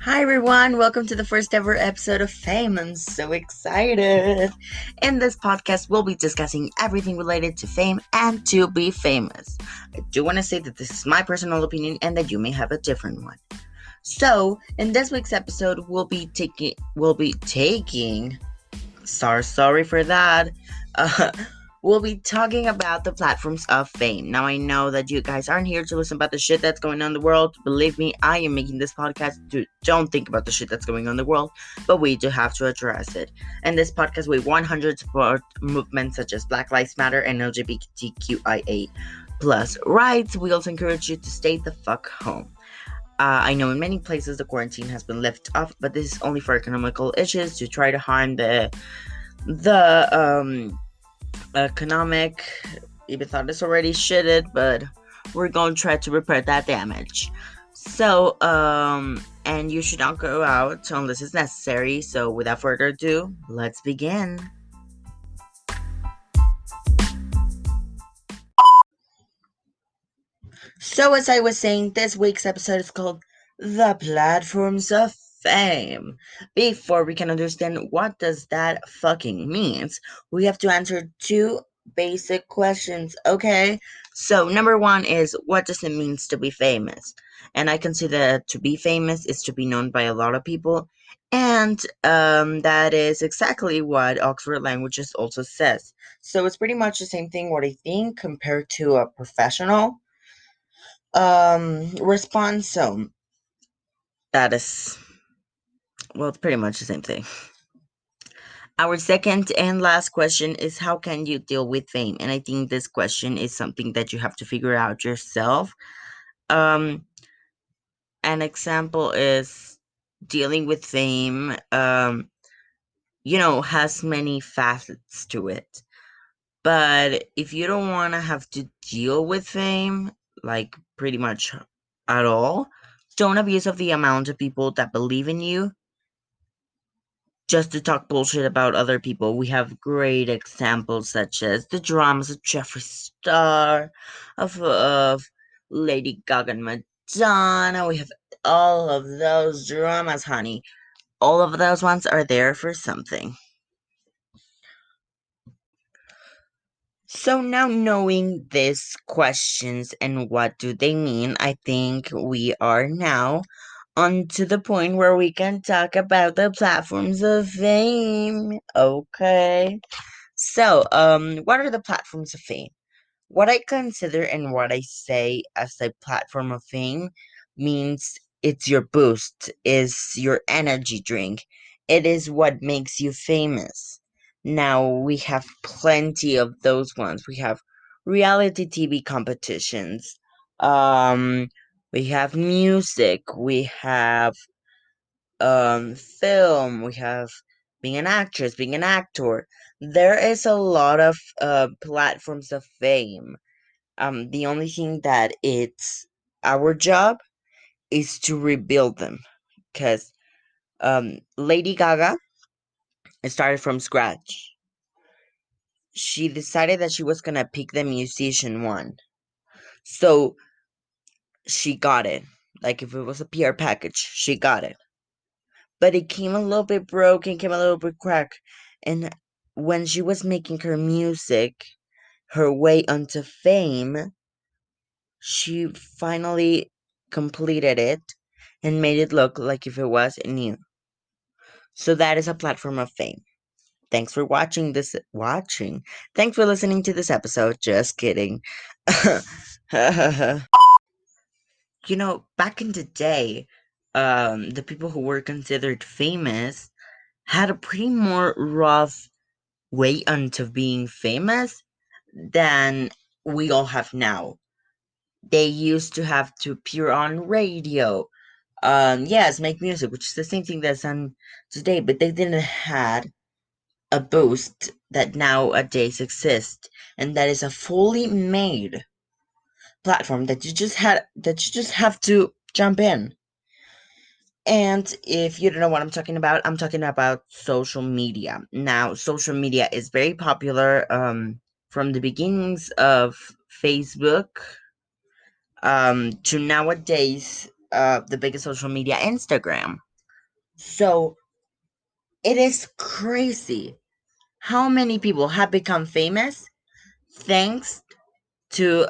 Hi everyone, welcome to the first ever episode of Fame. I'm so excited. In this podcast, we'll be discussing everything related to fame and to be famous. I do want to say that this is my personal opinion and that you may have a different one. So, in this week's episode, sorry for that. Uh, we'll be talking about the platforms of fame. Now, I know that you guys aren't here to listen about the shit that's going on in the world. Believe me, I am making this podcast to don't think about the shit that's going on in the world, but we do have to address it. In this podcast, we 100 support movements such as Black Lives Matter and LGBTQIA plus rights. We also encourage you to stay the fuck home. I know in many places the quarantine has been lifted off, but this is only for economical issues to try to harm the economic. Even thought it's already shitted, but we're gonna try to repair that damage. So, and you should not go out unless it's necessary. So, without further ado, let's begin. So, as I was saying, this week's episode is called The Platforms of Fame. Before we can understand what does that fucking means, we have to answer two basic questions, okay? So, number one is, what does it mean to be famous? And I consider that to be famous is to be known by a lot of people. And that is exactly what Oxford Languages also says. So it's pretty much the same thing, what I think, compared to a professional response. So that is, well, it's pretty much the same thing. Our second and last question is, how can you deal with fame? And I think this question is something that you have to figure out yourself. um an example is dealing with fame, has many facets to it. But if you don't want to have to deal with fame, like pretty much at all, don't abuse of the amount of people that believe in you just to talk bullshit about other people. We have great examples such as the dramas of Jeffree Star, of Lady Gaga and Madonna. We have all of those dramas, honey. All of those ones are there for something. So now knowing these questions and what do they mean, I think we are now on to the point where we can talk about the platforms of fame. Okay. So, what are the platforms of fame? What I consider and what I say as a platform of fame means it's your boost, is your energy drink. It is what makes you famous. Now we have plenty of those ones. We have reality TV competitions. We have music. We have film. We have being an actress, being an actor. There is a lot of platforms of fame. The only thing that it's our job is to rebuild them, because Lady Gaga started from scratch. She decided that she was gonna pick the musician one, so she got it. Like if it was a PR package, she got it. But it came a little bit broken, came a little bit cracked, and when she was making her music, her way onto fame, she finally completed it and made it look like if it was new. So that is a platform of fame. Thanks for watching this. Thanks for listening to this episode. Just kidding. Back in the day, the people who were considered famous had a pretty more rough way onto being famous than we all have now. They used to have to appear on radio. Yes, make music, which is the same thing that's done today, but they didn't had a boost that nowadays exists, and that is a fully made platform that you just have to jump in. And if you don't know what I'm talking about social media. Now, social media is very popular from the beginnings of Facebook to nowadays the biggest social media, Instagram. So it is crazy how many people have become famous thanks to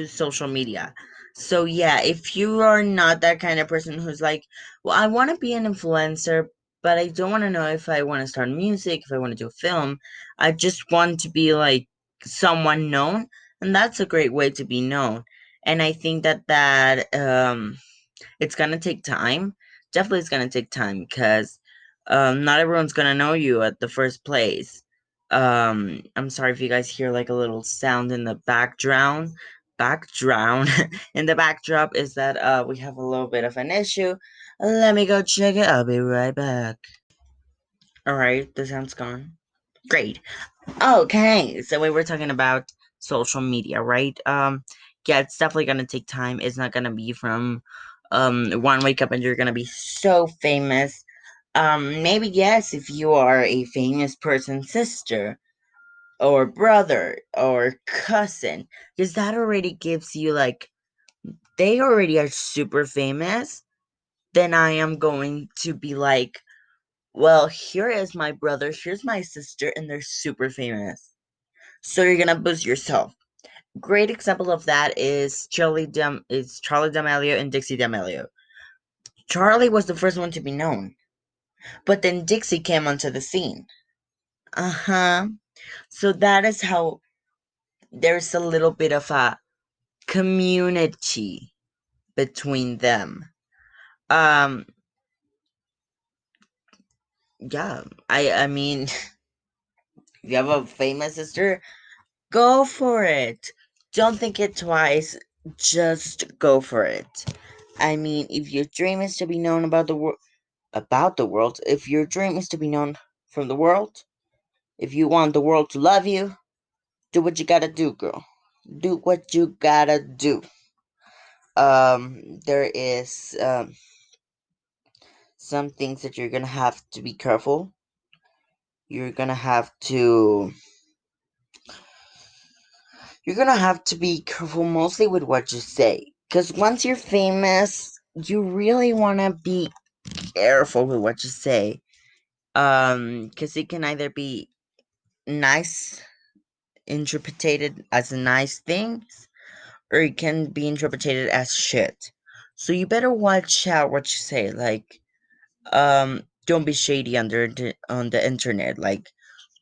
social media. So yeah, if you are not that kind of person who's like, well, I want to be an influencer, but I don't want to know if I want to start music, if I want to do a film. I just want to be like someone known, and that's a great way to be known. And I think that it's gonna take time. Definitely, it's gonna take time because not everyone's gonna know you at the first place. I'm sorry if you guys hear like a little sound in the background. Background in the backdrop is that we have a little bit of an issue. Let me go check it. I'll be right back. All right, the sound's gone. Great. Okay, so we were talking about social media, right? Yeah, it's definitely gonna take time. It's not gonna be from one wake up and you're gonna be so famous. Maybe yes, if you are a famous person's sister or brother or cousin, because that already gives you like they already are super famous. Then I am going to be like, well, here is my brother, here's my sister, and they're super famous. So you're gonna boost yourself. Great example of that is Charlie D'Amelio and Dixie D'Amelio. Charlie was the first one to be known, but then Dixie came onto the scene. Uh-huh. So that is how there's a little bit of a community between them. Um yeah, I mean, if you have a famous sister, go for it. Don't think it twice. Just go for it. I mean, if your dream is to be known about the world, if your dream is to be known from the world, if you want the world to love you, do what you gotta do, girl. Do what you gotta do. There is some things that you're gonna have to be careful. You're gonna have to you're gonna have to be careful mostly with what you say. Cause once you're famous, you really wanna be careful with what you say. Cause it can either be nice interpreted as nice things or it can be interpreted as shit. So you better watch out what you say. Like, don't be shady on the internet. Like,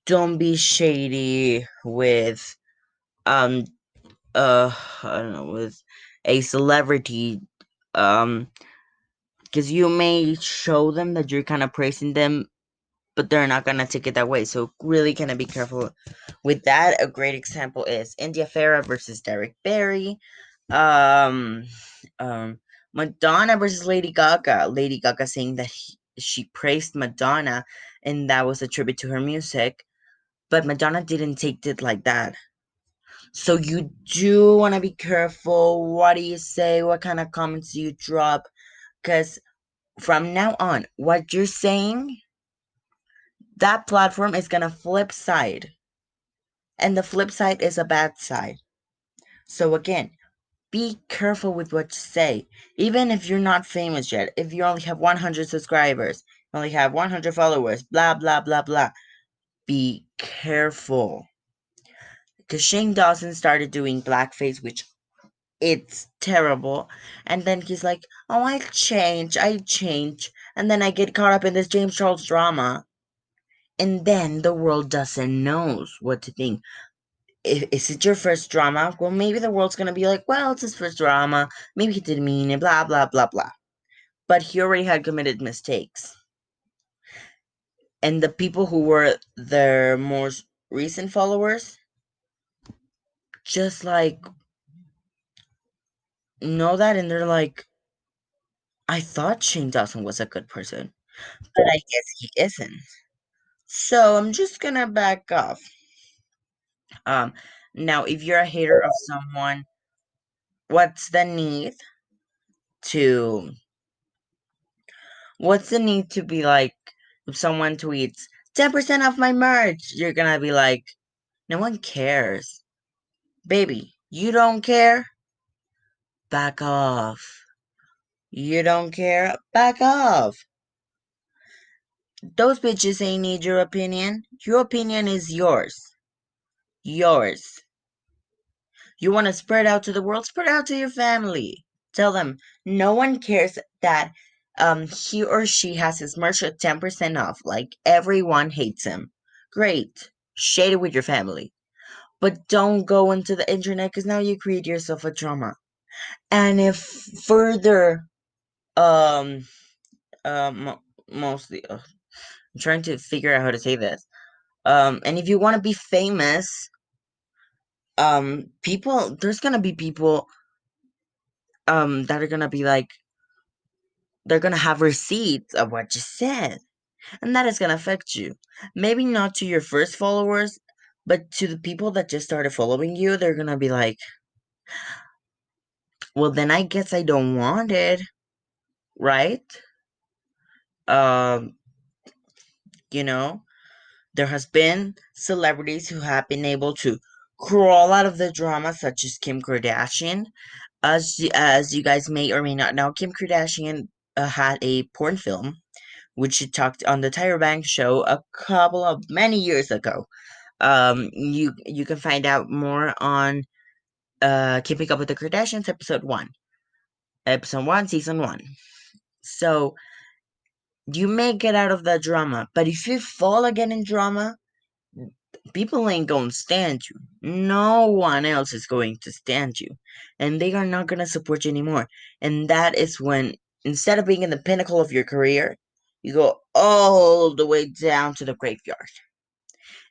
don't be shady with um I don't know, with a celebrity, um because you may show them that you're kind of praising them, but they're not gonna take it that way. So really gonna be careful with that. A great example is India Farah versus Derek Barry. Um, Madonna versus Lady Gaga. Lady Gaga saying that she praised Madonna, and that was a tribute to her music. But Madonna didn't take it like that. So you do want to be careful. What do you say? What kind of comments do you drop? Because from now on, what you're saying, that platform is gonna flip side, and the flip side is a bad side. So again, be careful with what you say. Even if you're not famous yet, if you only have 100 subscribers, you only have 100 followers, blah, blah, blah, blah, be careful. Because Shane Dawson started doing blackface, which it's terrible. And then he's like, oh, I change. And then I get caught up in this James Charles drama. And then the world doesn't know what to think. Is it your first drama? Well, maybe the world's gonna be like, well, it's his first drama. Maybe he didn't mean it, blah, blah, blah, blah. But he already had committed mistakes. And the people who were their most recent followers just like know that and they're like, I thought Shane Dawson was a good person, but I guess he isn't. So I'm just gonna back off. Um, Now, if you're a hater of someone, what's the need to what's the need to be like if someone tweets 10% off my merch, you're gonna be like, no one cares. Baby, you don't care? Back off. You don't care? Back off. Those bitches ain't need your opinion. Your opinion is yours. Yours. You want to spread out to the world? Spread out to your family. Tell them no one cares that he or she has his merch at 10% off. Like everyone hates him. Great. Share it with your family. But don't go into the internet because now you create yourself a drama. And if further, um, mostly, I'm trying to figure out how to say this. And if you want to be famous, there's gonna be people, that are gonna be like, they're gonna have receipts of what you said, and that is gonna affect you. Maybe not to your first followers, but to the people that just started following you, they're gonna be like, well, then I guess I don't want it, right? Um, you know, there has been celebrities who have been able to crawl out of the drama, such as Kim Kardashian. As you guys may or may not know, Kim Kardashian had a porn film which she talked on the Tyra Banks show a couple of many years ago. You can find out more on Keeping Up with the Kardashians episode one, season one. So you may get out of that drama, but if you fall again in drama, people ain't gonna stand you. No one else is going to stand you, and they are not gonna support you anymore. And that is when, instead of being in the pinnacle of your career, you go all the way down to the graveyard.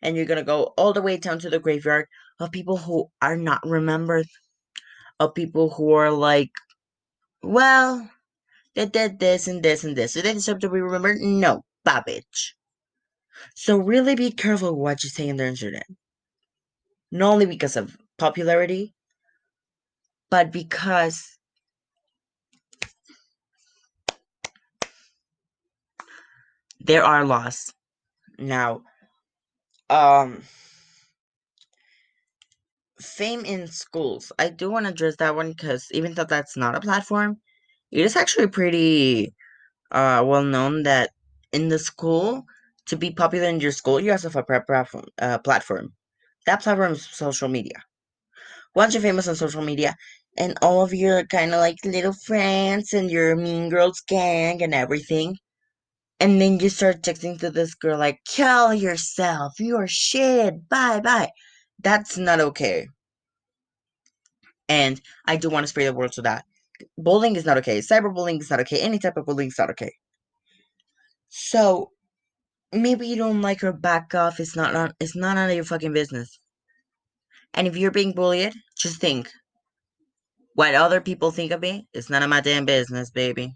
And you're gonna go all the way down to the graveyard of people who are not remembered, of people who are like, well, they did this and this and this. So they deserve to be remembered? No, babbage. So really be careful what you say on the internet. Not only because of popularity, but because there are laws. Now, um, fame in schools. I do want to address that one because even though that's not a platform, it is actually pretty well known that in the school, to be popular in your school, you have to have a platform. That platform is social media. Once you're famous on social media, and all of your kind of like little friends and your Mean Girls gang and everything, and then you start texting to this girl like, kill yourself, you're shit, bye bye. That's not okay. And I do want to spread the word to that. Bullying is not okay. Cyberbullying is not okay. Any type of bullying is not okay. So maybe you don't like her, back off. It's not none of your fucking business. And if you're being bullied, just think what other people think of me is none of my damn business, baby.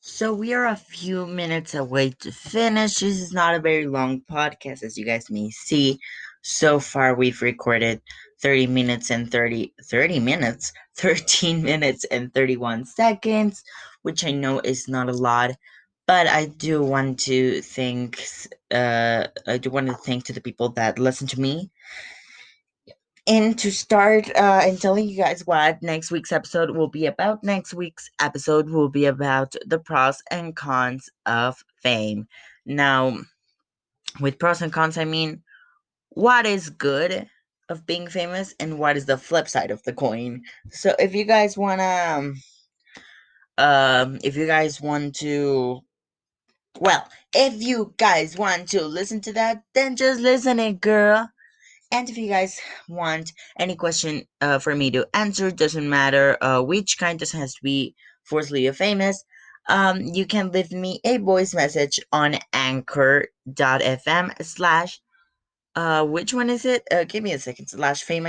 So we are a few minutes away to finish. This is not a very long podcast, as you guys may see. So far, we've recorded 30 minutes and 30 minutes, 13 minutes and 31 seconds, which I know is not a lot. But I do want to thank to the people that listen to me. And to start and telling you guys what next week's episode will be about the pros and cons of fame. Now, with pros and cons, I mean what is good of being famous and what is the flip side of the coin. So if you guys want to, well, if you guys want to listen to that, then just listen it, girl. And if you guys want any question for me to answer, doesn't matter which kind, doesn't have to be forcefully or famous. You can leave me a voice message on anchor.fm slash which one is it? Give me a second. Slash fame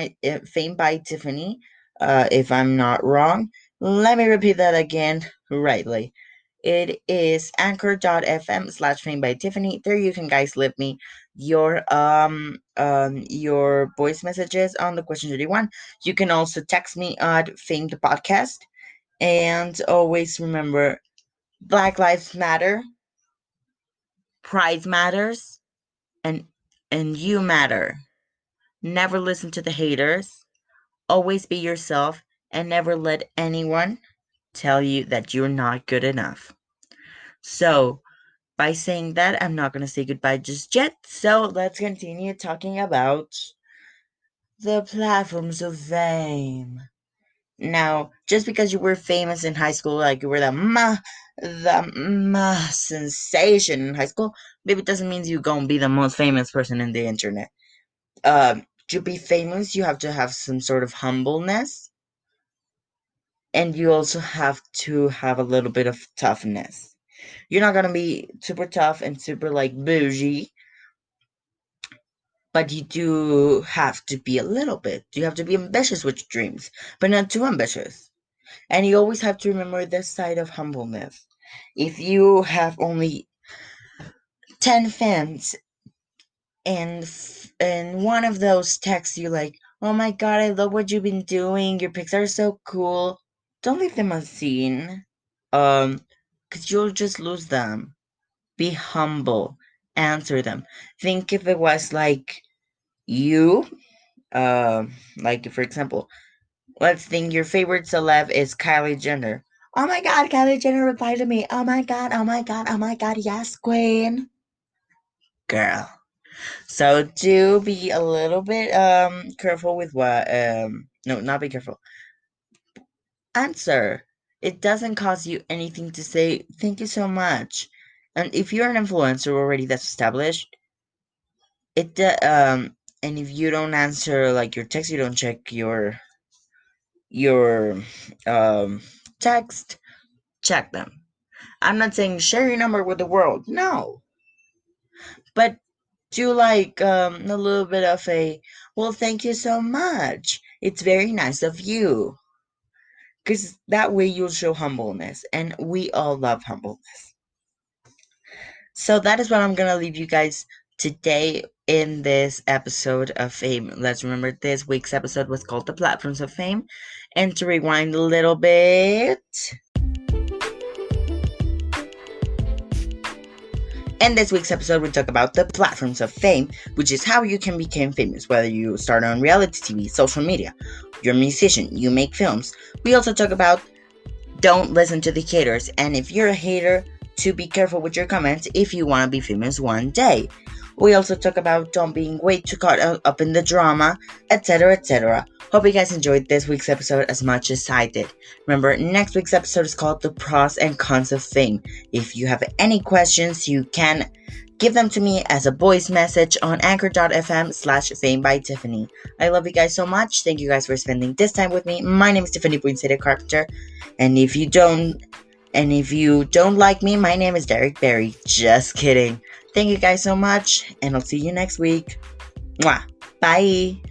by Tiffany. If I'm not wrong. Let me repeat that again rightly. It is anchor.fm slash fame by Tiffany. There you can guys leave me your voice messages on the question 31. You can also text me at fame the podcast. And always remember, Black Lives Matter, Pride matters, and you matter. Never listen to the haters. Always be yourself and never let anyone tell you that you're not good enough. So, by saying that, I'm not going to say goodbye just yet. So, let's continue talking about the platforms of fame. Now, just because you were famous in high school, like you were the sensation in high school, maybe it doesn't mean you're gonna be the most famous person in the internet. To be famous, you have to have some sort of humbleness, and you also have to have a little bit of toughness. You're not gonna be super tough and super like bougie, but you do have to be a little bit. You have to be ambitious with your dreams, but not too ambitious. And you always have to remember this side of humbleness. If you have only 10 fans and one of those texts you like, "Oh my god, I love what you've been doing. Your pics are so cool." Don't leave them unseen. Cuz you'll just lose them. Be humble. Answer them. Think if it was like you, like for example, let's think your favorite celeb is Kylie Jenner. Oh my god, Kylie Jenner replied to me. Oh my god, oh my god, oh my god, yes, queen. Girl. So do be a little bit careful with what no, not be careful. Answer. It doesn't cost you anything to say thank you so much. And if you're an influencer already that's established, and if you don't answer like your text, you don't check your um text, check them. I'm not saying share your number with the world. No. But do like a little bit of a well, thank you so much. It's very nice of you. Because that way you'll show humbleness. And we all love humbleness. So that is what I'm gonna leave you guys today in this episode of Fame. Let's remember this week's episode was called The Platforms of Fame. And to rewind a little bit. In this week's episode, we talk about the platforms of fame, which is how you can become famous, whether you start on reality TV, social media, you're a musician, you make films. We also talk about don't listen to the haters, and if you're a hater, to be careful with your comments if you want to be famous one day. We also talk about don't being way too caught up in the drama, etc., etc. Hope you guys enjoyed this week's episode as much as I did. Remember, next week's episode is called The Pros and Cons of Fame. If you have any questions, you can give them to me as a voice message on anchor.fm/fame by Tiffany. I love you guys so much. Thank you guys for spending this time with me. My name is Tiffany Poinsettia Carpenter. And if you don't like me, my name is Derek Berry. Just kidding. Thank you guys so much, and I'll see you next week. Mwah. Bye.